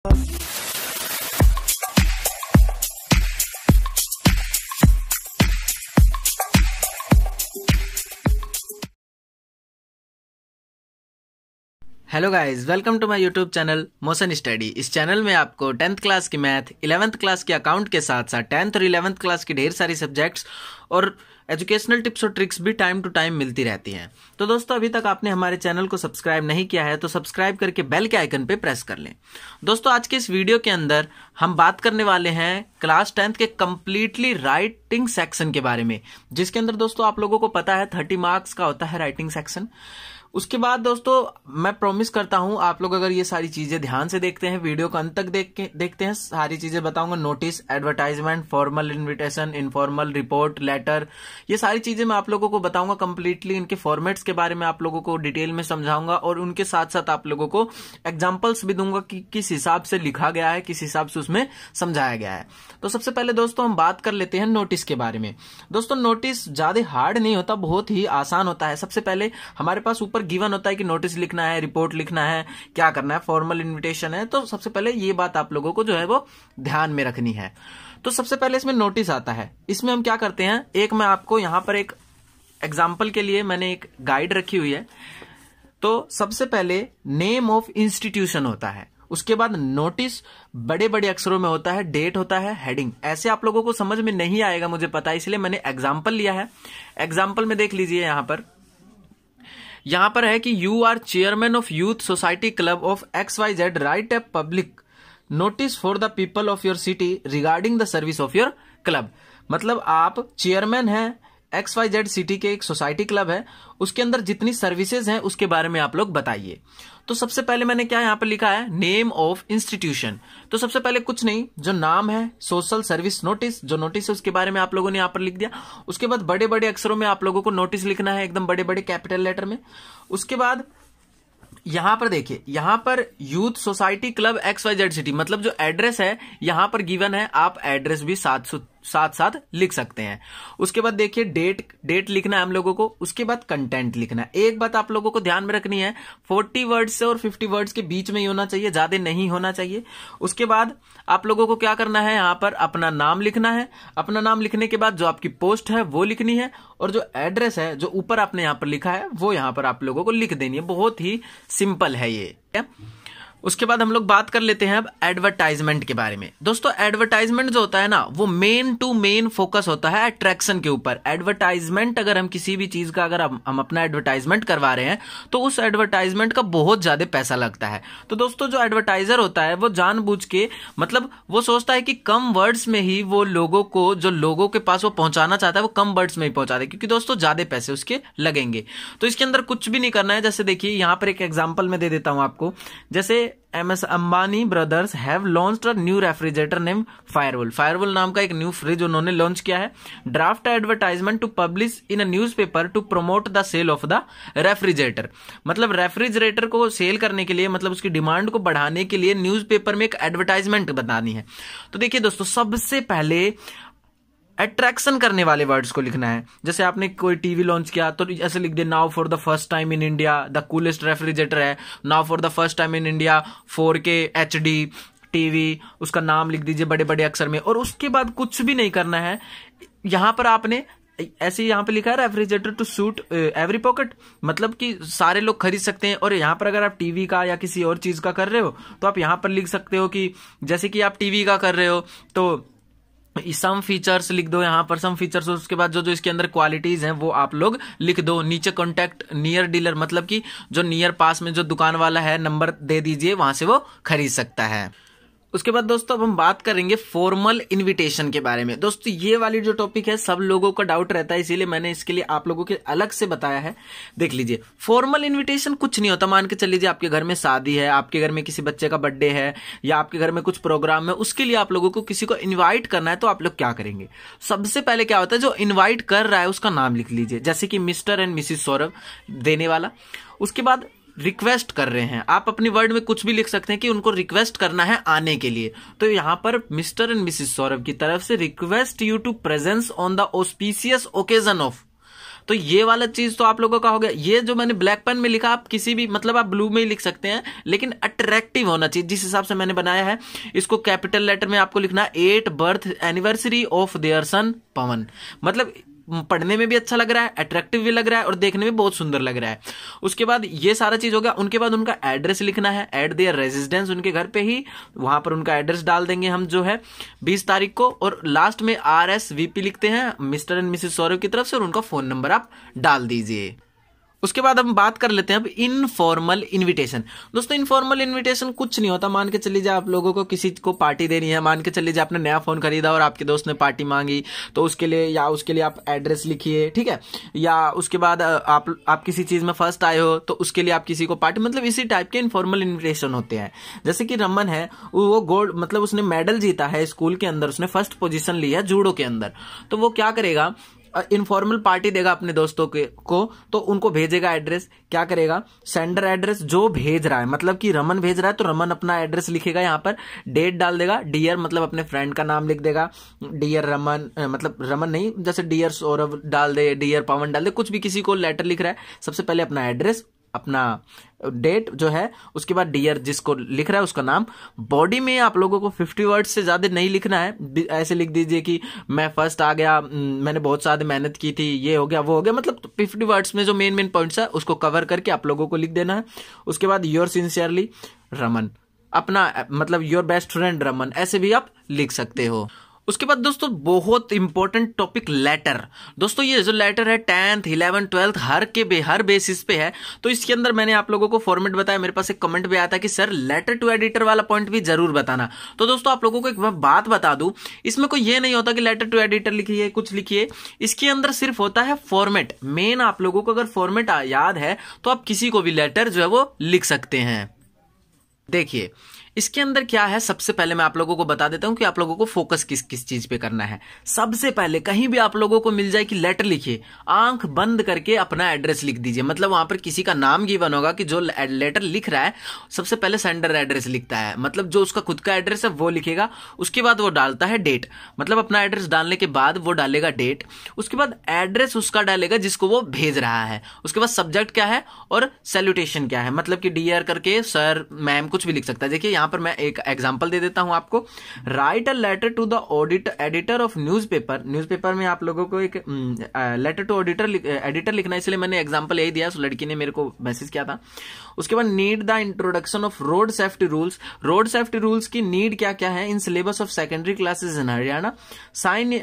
Hello guys, welcome to my YouTube channel Motion Study. इस channel में आपको 10th class की मैथ, 11th क्लास के अकाउंट के साथ साथ 10th और 11th क्लास की ढेर सारी सब्जेक्ट्स और एजुकेशनल टिप्स और ट्रिक्स भी टाइम टू टाइम मिलती रहती हैं। तो दोस्तों, अभी तक आपने हमारे चैनल को सब्सक्राइब नहीं किया है तो सब्सक्राइब करके बेल के आइकन पे प्रेस कर लें। दोस्तों, आज के इस वीडियो के अंदर हम बात करने वाले हैं क्लास 10th के कंप्लीटली राइटिंग सेक्शन के बारे में, जिसके अंदर दोस्तों आप लोगों को पता है 30 मार्क्स का होता है राइटिंग सेक्शन। उसके बाद दोस्तों मैं प्रॉमिस करता हूं, आप लोग अगर ये सारी चीजें ध्यान से देखते हैं, वीडियो को अंत तक देखते हैं, सारी चीजें बताऊंगा। Notice, advertisement, formal invitation, informal report, letter, ये सारी चीजें मैं आप लोगों को बताऊंगा कंप्लीटली। इनके फॉर्मेट्स के बारे में आप लोगों को डिटेल में समझाऊंगा और उनके साथ साथ आप लोगों को एग्जाम्पल्स भी दूंगा कि किस हिसाब से लिखा गया है, किस हिसाब से उसमें समझाया गया है। तो सबसे पहले दोस्तों हम बात कर लेते हैं नोटिस के बारे में। दोस्तों, नोटिस ज्यादा हार्ड नहीं होता, बहुत ही आसान होता है। सबसे पहले हमारे पास ऊपर गिवन होता है कि नोटिस लिखना है, रिपोर्ट लिखना है, क्या करना है, फॉर्मल इनविटेशन है। तो सबसे पहले ये बात आप लोगों को जो है वो ध्यान में रखनी है। तो सबसे पहले इसमें नोटिस आता है। इसमें हम क्या करते हैं, एक मैं आपको यहां पर एक एग्जाम्पल के लिए मैंने एक गाइड रखी हुई है। तो सबसे पहले नेम ऑफ इंस्टीट्यूशन होता है, उसके बाद नोटिस बड़े बड़े अक्षरों में होता है, डेट होता है, हेडिंग। ऐसे आप लोगों को समझ में नहीं आएगा, मुझे पता है, इसलिए मैंने एग्जाम्पल लिया है। एग्जाम्पल में देख लीजिए, यहां पर है कि you are chairman of youth society club of XYZ, write a public notice for the people of your city regarding the service of your club. मतलब आप चेयरमैन हैं, XYZ सिटी के एक सोसाइटी क्लब है, उसके अंदर जितनी सर्विसेज हैं उसके बारे में आप लोग बताइए। तो सबसे पहले मैंने क्या यहां पर लिखा है, नेम ऑफ इंस्टीट्यूशन। तो सबसे पहले कुछ नहीं, जो नाम है, सोशल सर्विस नोटिस, जो नोटिस है उसके बारे में आप लोगों ने यहां पर लिख दिया। उसके बाद बड़े बड़े अक्षरों में आप लोगों को नोटिस लिखना है, एकदम बड़े बड़े कैपिटल लेटर में। उसके बाद यहां पर देखिए, यहां पर youth society club XYZ city, मतलब जो एड्रेस है यहां पर गिवन है, आप एड्रेस भी साथ साथ लिख सकते हैं। उसके बाद देखिए डेट लिखना है हम लोगों को। उसके बाद कंटेंट लिखना है। एक बात आप लोगों को ध्यान में रखनी है, 40 वर्ड्स से और 50 वर्ड्स के बीच में ही होना चाहिए, ज्यादा नहीं होना चाहिए। उसके बाद आप लोगों को क्या करना है, यहां पर अपना नाम लिखना है। अपना नाम लिखने के बाद जो आपकी पोस्ट है वो लिखनी है, और जो एड्रेस है जो ऊपर आपने यहां पर लिखा है वो यहां पर आप लोगों को लिख देनी है। बहुत ही सिंपल है ये। उसके बाद हम लोग बात कर लेते हैं अब एडवर्टाइजमेंट के बारे में। दोस्तों, एडवर्टाइजमेंट जो होता है ना, वो मेन टू मेन फोकस होता है अट्रैक्शन के ऊपर। एडवर्टाइजमेंट अगर हम किसी भी चीज का अगर हम अपना एडवर्टाइजमेंट करवा रहे हैं तो उस एडवर्टाइजमेंट का बहुत ज्यादा पैसा लगता है। तो दोस्तों, जो एडवर्टाइजर होता है वो जानबूझ के, मतलब वो सोचता है कि कम वर्ड्स में ही वो लोगों को, जो लोगों के पास वो पहुंचाना चाहता है, वो कम वर्ड्स में ही पहुंचा दे, क्योंकि दोस्तों ज्यादा पैसे उसके लगेंगे। तो इसके अंदर कुछ भी नहीं करना है। जैसे देखिए, यहां पर एक एग्जाम्पल में दे देता हूं आपको। जैसे MS Ambani brothers have launched a new refrigerator name Firewall. Firewall नाम का एक न्यू फ्रिज उन्होंने लॉन्च किया है। Draft advertisement to publish in a newspaper to promote the sale of the refrigerator. मतलब रेफ्रिजरेटर को सेल करने के लिए, मतलब उसकी डिमांड को बढ़ाने के लिए न्यूज़पेपर में एक एडवर्टाइजमेंट बतानी है। तो देखिए दोस्तों, सबसे पहले अट्रैक्शन करने वाले वर्ड्स को लिखना है। जैसे आपने कोई टीवी लॉन्च किया तो ऐसे लिख दे, now for the first time in India the coolest refrigerator है, now for the first time in India 4K HD TV, उसका नाम लिख दीजिए बड़े बड़े अक्षर में। और उसके बाद कुछ भी नहीं करना है। यहां पर आपने ऐसे यहां पे लिखा है refrigerator to suit every pocket, मतलब कि सारे लोग खरीद सकते हैं। और यहां पर अगर आप टीवी का या किसी और चीज का कर रहे हो तो आप यहां पर लिख सकते हो कि जैसे कि आप टीवी का कर रहे हो तो सम फीचर्स लिख दो, यहां पर सम फीचर्स। उसके बाद जो इसके अंदर क्वालिटीज हैं वो आप लोग लिख दो। नीचे कॉन्टैक्ट नियर डीलर, मतलब कि जो नियर पास में जो दुकान वाला है नंबर दे दीजिए, वहां से वो खरीद सकता है। उसके बाद दोस्तों अब हम बात करेंगे फॉर्मल इनविटेशन के बारे में। दोस्तों, ये वाली जो टॉपिक है सब लोगों का डाउट रहता है, इसीलिए मैंने इसके लिए आप लोगों के अलग से बताया है। देख लीजिए, फॉर्मल इनविटेशन कुछ नहीं होता। मान के चल लीजिए आपके घर में शादी है, आपके घर में किसी बच्चे का बर्थडे है, या आपके घर में कुछ प्रोग्राम है, उसके लिए आप लोगों को किसी को इन्वाइट करना है। तो आप लोग क्या करेंगे, सबसे पहले क्या होता है, जो इन्वाइट कर रहा है उसका नाम लिख लीजिए, जैसे कि मिस्टर एंड मिसिस सौरभ देने वाला। उसके बाद रिक्वेस्ट कर रहे हैं, आप अपनी वर्ड में कुछ भी लिख सकते हैं कि उनको रिक्वेस्ट करना है आने के लिए। तो यहां पर मिस्टर एंड मिसिस सौरभ की तरफ से request you to presence on the auspicious occasion of, तो ये वाला चीज तो आप लोगों का हो गया। ये जो मैंने ब्लैक पेन में लिखा, आप किसी भी मतलब आप ब्लू में ही लिख सकते हैं, लेकिन अट्रैक्टिव होना चाहिए। जिस हिसाब से मैंने बनाया है इसको कैपिटल लेटर में आपको लिखना 8 बर्थ एनिवर्सरी ऑफ देयर सन पवन। मतलब पढ़ने में भी अच्छा लग रहा है, अट्रैक्टिव भी लग रहा है और देखने में बहुत सुंदर लग रहा है। उसके बाद ये सारा चीज हो गया। उनके बाद उनका एड्रेस लिखना है, एट देयर रेजिडेंस, उनके घर पे ही वहां पर उनका एड्रेस डाल देंगे हम जो है 20 तारीख को। और लास्ट में RSVP लिखते हैं, मिस्टर एंड मिसेस सौरभ की तरफ से, और उनका फोन नंबर आप डाल दीजिए। उसके बाद हम बात कर लेते हैं अब इनफॉर्मल इनविटेशन। दोस्तों इनफॉर्मल इनविटेशन कुछ नहीं होता। मान के चल लीजिए आप लोगों को किसी को पार्टी देनी है, मान के चल लीजिए आपने नया फोन खरीदा और आपके दोस्त ने पार्टी मांगी, तो उसके लिए आप एड्रेस लिखिए, ठीक है। या उसके बाद आप किसी चीज में फर्स्ट आए हो तो उसके लिए आप किसी को पार्टी, मतलब इसी टाइप के इनफॉर्मल इन्विटेशन होते हैं। जैसे कि रमन है, वो गोल्ड मतलब उसने मेडल जीता है स्कूल के अंदर, उसने फर्स्ट पोजीशन ली है जूडो के अंदर, तो वो क्या करेगा, इनफॉर्मल पार्टी देगा अपने दोस्तों को, तो उनको भेजेगा एड्रेस। क्या करेगा, सेंडर एड्रेस जो भेज रहा है, मतलब कि रमन भेज रहा है तो रमन अपना एड्रेस लिखेगा, यहाँ पर डेट डाल देगा, डियर मतलब अपने फ्रेंड का नाम लिख देगा, डियर रमन मतलब रमन नहीं, जैसे डियर सौरभ डाल दे, डियर पवन डाल दे, कुछ भी किसी को लेटर लिख रहा है, सबसे पहले अपना एड्रेस, अपना डेट जो है, उसके बाद डियर जिसको लिख रहा है उसका नाम। बॉडी में आप लोगों को 50 वर्ड से ज्यादा नहीं लिखना है। ऐसे लिख दीजिए कि मैं फर्स्ट आ गया, मैंने बहुत ज्यादा मेहनत की थी, ये हो गया वो हो गया, मतलब 50 वर्ड्स में जो मेन पॉइंट्स है उसको कवर करके आप लोगों को लिख देना है। उसके बाद योर सिंसियरली रमन, अपना मतलब योर बेस्ट फ्रेंड रमन, ऐसे भी आप लिख सकते हो। उसके बाद दोस्तों बहुत इंपॉर्टेंट टॉपिक लेटर। दोस्तों ये जो लेटर है 10th 11th 12th हर बेसिस पे है, तो इसके अंदर मैंने आप लोगों को फॉर्मेट बताया। मेरे पास एक कमेंट भी आया था कि सर लेटर टू एडिटर वाला पॉइंट भी जरूर बताना। तो दोस्तों आप लोगों को एक बात बता दूं, इसमें कोई ये नहीं होता कि लेटर टू एडिटर लिखिए कुछ लिखिए, इसके अंदर सिर्फ होता है फॉर्मेट। मेन आप लोगों को अगर फॉर्मेट याद है तो आप किसी को भी लेटर जो है वो लिख सकते हैं। देखिए इसके अंदर क्या है, सबसे पहले मैं आप लोगों को बता देता हूं कि आप लोगों को फोकस किस किस चीज पे करना है। सबसे पहले कहीं भी आप लोगों को मिल जाए कि लेटर लिखिए, आंख बंद करके अपना एड्रेस लिख दीजिए। मतलब वहां पर किसी का नाम गिवन होगा कि जो लेटर लिख रहा है सबसे पहले सेंडर एड्रेस लिखता है, मतलब जो उसका खुद का एड्रेस है वो लिखेगा। उसके बाद वो डालता है डेट, मतलब अपना एड्रेस डालने के बाद वो डालेगा डेट। उसके बाद एड्रेस उसका डालेगा जिसको वो भेज रहा है। उसके बाद सब्जेक्ट क्या है और सैल्यूटेशन क्या है, मतलब कि डियर करके सर मैम कुछ भी लिख सकता है। देखिए यहां पर मैं एक एग्जांपल दे देता हूं आपको। Write a letter to the editor of newspaper. Newspaper में आप लोगों को एक लेटर टू एडिटर लिखना है, इसलिए मैंने एग्जांपल यही दिया। उस लड़की ने मेरे को मैसेज किया था। उसके बाद need the introduction of road safety rules. Road safety rules की नीड क्या क्या है in syllabus of secondary classes in Haryana. Sign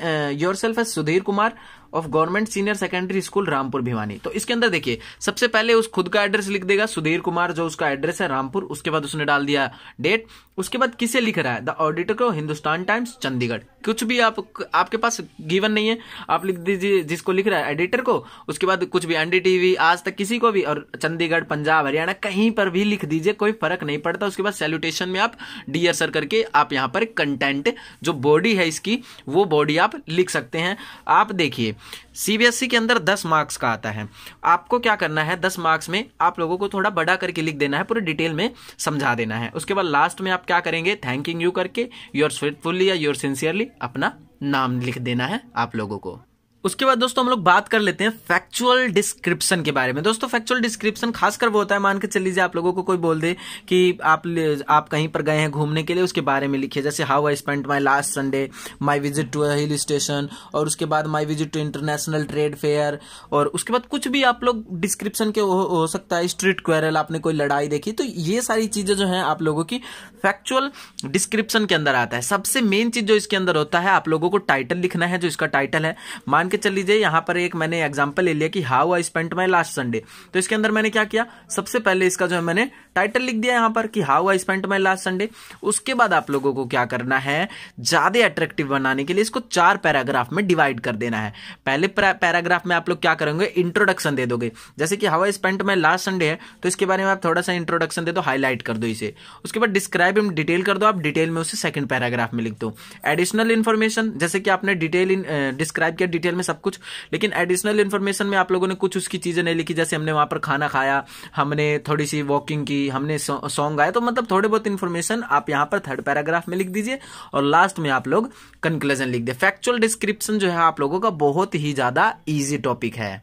yourself as Sudhir Kumar of government senior secondary school Rampur Bhiwani. तो इसके अंदर देखिए सबसे पहले उस खुद का एड्रेस लिख देगा, सुधीर कुमार जो उसका एड्रेस है रामपुर। उसके बाद उसने डाल दिया डेट। उसके बाद किसे लिख रहा है, द ऑडिटर को, हिंदुस्तान टाइम्स, चंडीगढ़। कुछ भी आपके पास गिवन नहीं है, आप लिख दीजिए जिसको लिख रहा है एडिटर को। उसके बाद कुछ भी NDTV, आज तक, किसी को भी, और चंडीगढ़, पंजाब, हरियाणा, कहीं पर भी लिख दीजिए, कोई फर्क नहीं पड़ता। उसके बाद सैल्यूटेशन में आप डियर सर करके आप यहां पर कंटेंट जो बॉडी है इसकी वो बॉडी आप लिख सकते हैं। आप देखिए CBSE के अंदर 10 मार्क्स का आता है। आपको क्या करना है, 10 मार्क्स में आप लोगों को थोड़ा बड़ा करके लिख देना है, पूरे डिटेल में समझा देना है। उसके बाद लास्ट में आप क्या करेंगे, थैंकिंग यू करके योर फेथफुली या योर सिंसियरली अपना नाम लिख देना है आप लोगों को। उसके बाद दोस्तों हम लोग बात कर लेते हैं फैक्चुअल डिस्क्रिप्शन के बारे में। दोस्तों फैक्चुअल डिस्क्रिप्शन खासकर वो होता है, मान के चल लीजिए आप लोगों को कोई बोल दे कि आप कहीं पर गए हैं घूमने के लिए, उसके बारे में लिखिए। जैसे how I spent my last Sunday, my visit to a hill station, और उसके बाद my visit to international trade fair. और उसके बाद कुछ भी आप लोग डिस्क्रिप्शन के हो सकता है, स्ट्रीट क्वेरल, आपने कोई लड़ाई देखी, तो ये सारी चीजें जो है आप लोगों की फैक्चुअल डिस्क्रिप्शन के अंदर आता है। सबसे मेन चीज जो इसके अंदर होता है, आप लोगों को टाइटल लिखना है। जो इसका टाइटल है, मान के चल लीजिए यहां पर एक मैंने एग्जांपल ले लिया कि how I spent my last Sunday, तो इसके अंदर मैंने क्या किया, सबसे पहले इसका जो है मैंने टाइटल लिख दिया यहां पर कि how I spent my last Sunday. उसके बाद आप लोगों को क्या करना है, ज्यादा अट्रैक्टिव बनाने के लिए इसको 4 पैराग्राफ में डिवाइड कर देना है। पहले पैराग्राफ में आप लोग क्या करेंगे, इंट्रोडक्शन दे दोगे। जैसे कि how I spent my last Sunday है तो इसके बारे में आप थोड़ा सा इंट्रोडक्शन दे दो, हाईलाइट कर दो इसे। उसके बाद डिस्क्राइब इन डिटेल कर दो, आप डिटेल में उसे सेकंड पैराग्राफ में लिख दो। एडिशनल इन्फॉर्मेशन, जैसे कि आपने डिटेल डिस्क्राइब किया डिटेल में सब कुछ, लेकिन एडिशनल इन्फॉर्मेशन में आप लोगों ने कुछ उसकी चीजें नहीं लिखी। जैसे हमने वहां पर खाना खाया, हमने थोड़ी सी वॉकिंग की, हमने सॉन्ग गाया, तो मतलब थोड़े बहुत इन्फॉर्मेशन आप यहां पर थर्ड पैराग्राफ में लिख दीजिए और लास्ट में आप लोग कंक्लूजन लिख दे। फैक्चुअल डिस्क्रिप्शन जो है आप लोगों का बहुत ही ज्यादा इजी टॉपिक है।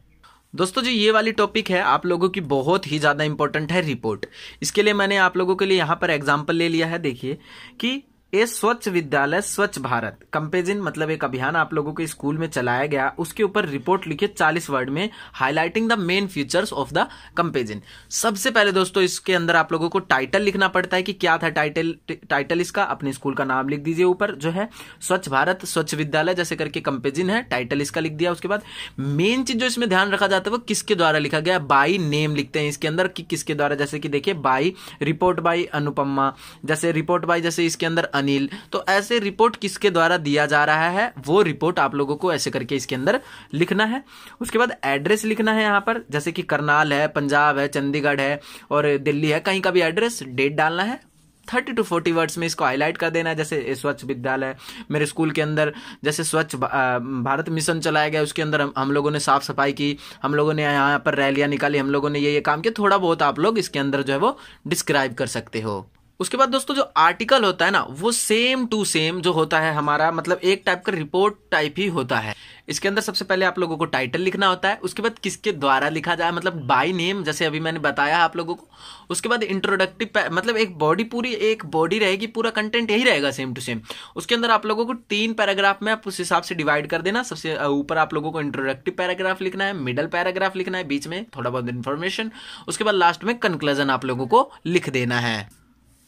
दोस्तों जो ये वाली टॉपिक है आप लोगों की बहुत ही ज़्यादा इंपॉर्टेंट है, रिपोर्ट। इसके लिए मैंने आप लोगों के लिए यहाँ पर एग्जाम्पल ले लिया है। देखिए कि ये स्वच्छ विद्यालय स्वच्छ भारत कंपेजिन मतलब एक अभियान आप लोगों के स्कूल में चलाया गया, उसके ऊपर रिपोर्ट लिखे 40 वर्ड में, highlighting the main features of the campaign. सबसे पहले दोस्तों इसके अंदर आप लोगों को टाइटल लिखना पड़ता है कि क्या था टाइटल इसका, अपने स्कूल का नाम लिख दीजिए, ऊपर जो है स्वच्छ भारत स्वच्छ विद्यालय जैसे करके कंपेजिन है, टाइटल इसका लिख दिया। उसके बाद मेन चीज जो इसमें ध्यान रखा जाता है वो किसके द्वारा लिखा गया, बाई नेम लिखते हैं इसके अंदर कि किसके द्वारा, जैसे कि देखिए बाई रिपोर्ट बाई अनुपमा, जैसे रिपोर्ट बाई जैसे इसके अंदर अनिल, तो ऐसे रिपोर्ट किसके द्वारा दिया जा रहा है वो रिपोर्ट आप लोगों को ऐसे करके इसके अंदर लिखना है। उसके बाद एड्रेस लिखना है यहाँ पर, जैसे कि करनाल है, पंजाब है, चंडीगढ़ है और दिल्ली है, कहीं का भी एड्रेस, डेट डालना है। 30 to 40 वर्ड्स में इसको हाईलाइट कर देना है। जैसे स्वच्छ विद्यालय, मेरे स्कूल के अंदर जैसे स्वच्छ भारत मिशन चलाया गया, उसके अंदर हम लोगों ने साफ सफाई की, हम लोगों ने यहाँ पर रैलियां निकाली, हम लोगों ने ये काम किया, थोड़ा बहुत आप लोग इसके अंदर जो है वो डिस्क्राइब कर सकते हो। उसके बाद दोस्तों जो आर्टिकल होता है ना वो सेम टू सेम जो होता है हमारा, मतलब एक टाइप का रिपोर्ट टाइप ही होता है। इसके अंदर सबसे पहले आप लोगों को टाइटल लिखना होता है, उसके बाद किसके द्वारा लिखा जाए मतलब बाय नेम, जैसे अभी मैंने बताया आप लोगों को। उसके बाद इंट्रोडक्टिव मतलब एक बॉडी, पूरी एक बॉडी रहेगी, पूरा कंटेंट यही रहेगा सेम टू सेम। उसके अंदर आप लोगों को 3 पैराग्राफ में आप उस हिसाब से डिवाइड कर देना। सबसे ऊपर आप लोगों को इंट्रोडक्टिव पैराग्राफ लिखना है, मिडल पैराग्राफ लिखना है, बीच में थोड़ा बहुत इन्फॉर्मेशन, उसके बाद लास्ट में कंक्लूजन आप लोगों को लिख देना है।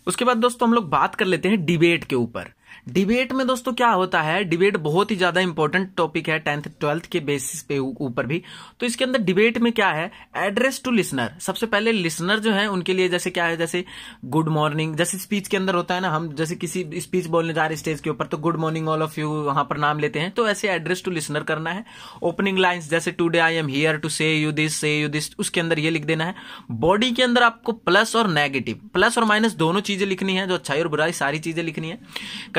उसके बाद दोस्तों हम लोग बात कर लेते हैं डिबेट के ऊपर। डिबेट में दोस्तों क्या होता है, डिबेट बहुत ही ज्यादा इंपॉर्टेंट टॉपिक है 10th 12th के बेसिस पे ऊपर भी। तो इसके अंदर डिबेट में क्या है, एड्रेस टू लिसनर। सबसे पहले लिसनर जो है उनके लिए जैसे क्या है, जैसे गुड मॉर्निंग, जैसे स्पीच के अंदर होता है ना, हम जैसे किसी स्पीच बोलने जा रहे हैं स्टेज के ऊपर तो good morning all of you वहां पर नाम लेते हैं, तो ऐसे एड्रेस टू लिसनर करना है। ओपनिंग लाइन्स जैसे today I am here to say you this, उसके अंदर ये लिख देना है। बॉडी के अंदर आपको प्लस और नेगेटिव, प्लस और माइनस दोनों चीजें लिखनी है, जो अच्छाई और बुराई सारी चीजें लिखनी है।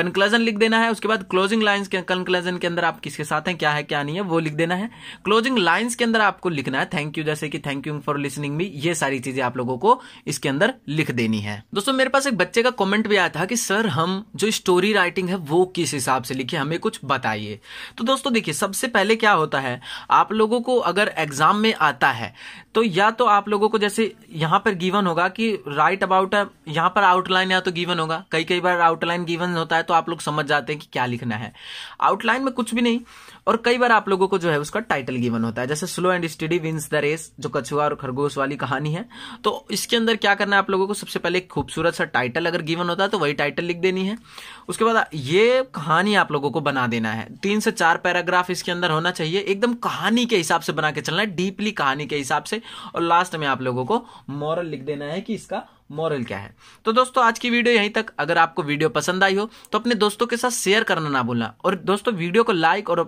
कंक्लूजन लिख देना है। उसके बाद क्लोजिंग लाइंस के कंक्लूजन के अंदर आप किसके साथ हैं, क्या है क्या नहीं है वो लिख देना है। क्लोजिंग लाइंस के अंदर आपको लिखना है थैंक यू, जैसे कि thank you for listening me, ये सारी चीजें आप लोगों को इसके अंदर लिख देनी है। दोस्तों मेरे पास एक बच्चे का कमेंट भी आया था कि सर हम जो स्टोरी राइटिंग है वो किस हिसाब से लिखे, हमें कुछ बताइए। तो दोस्तों देखिए सबसे पहले क्या होता है, आप लोगों को अगर एग्जाम में आता है तो या तो आप लोगों को जैसे यहां पर गिवन होगा कि राइट अबाउट, यहां पर आउटलाइन या तो गिवन होगा, कई बार आउटलाइन गिवन होता है तो आप लोग समझ जाते हैं कि क्या लिखना है। आउटलाइन में कुछ भी नहीं, और कई बार आप लोगों को जो है उसका टाइटल गिवन होता है, जैसे slow and study wins the race, जो कछुआ और खरगोश वाली कहानी है। तो इसके अंदर क्या करना है आप लोगों को, सबसे पहले एक खूबसूरत सा टाइटल अगर गिवन होता है तो वही टाइटल लिख देनी है। उसके बाद ये कहानी आप लोगों को बना देना है, 3 से 4 पैराग्राफ इसके अंदर होना चाहिए, एकदम कहानी के हिसाब से बना के चलना है, डीपली कहानी के हिसाब से। और लास्ट में आप लोगों को मॉरल लिख देना है कि इसका मॉरल क्या है। तो दोस्तों आज की वीडियो यहीं तक। अगर आपको वीडियो पसंद आई हो तो अपने दोस्तों के साथ शेयर करना ना भूलना, और दोस्तों वीडियो को लाइक और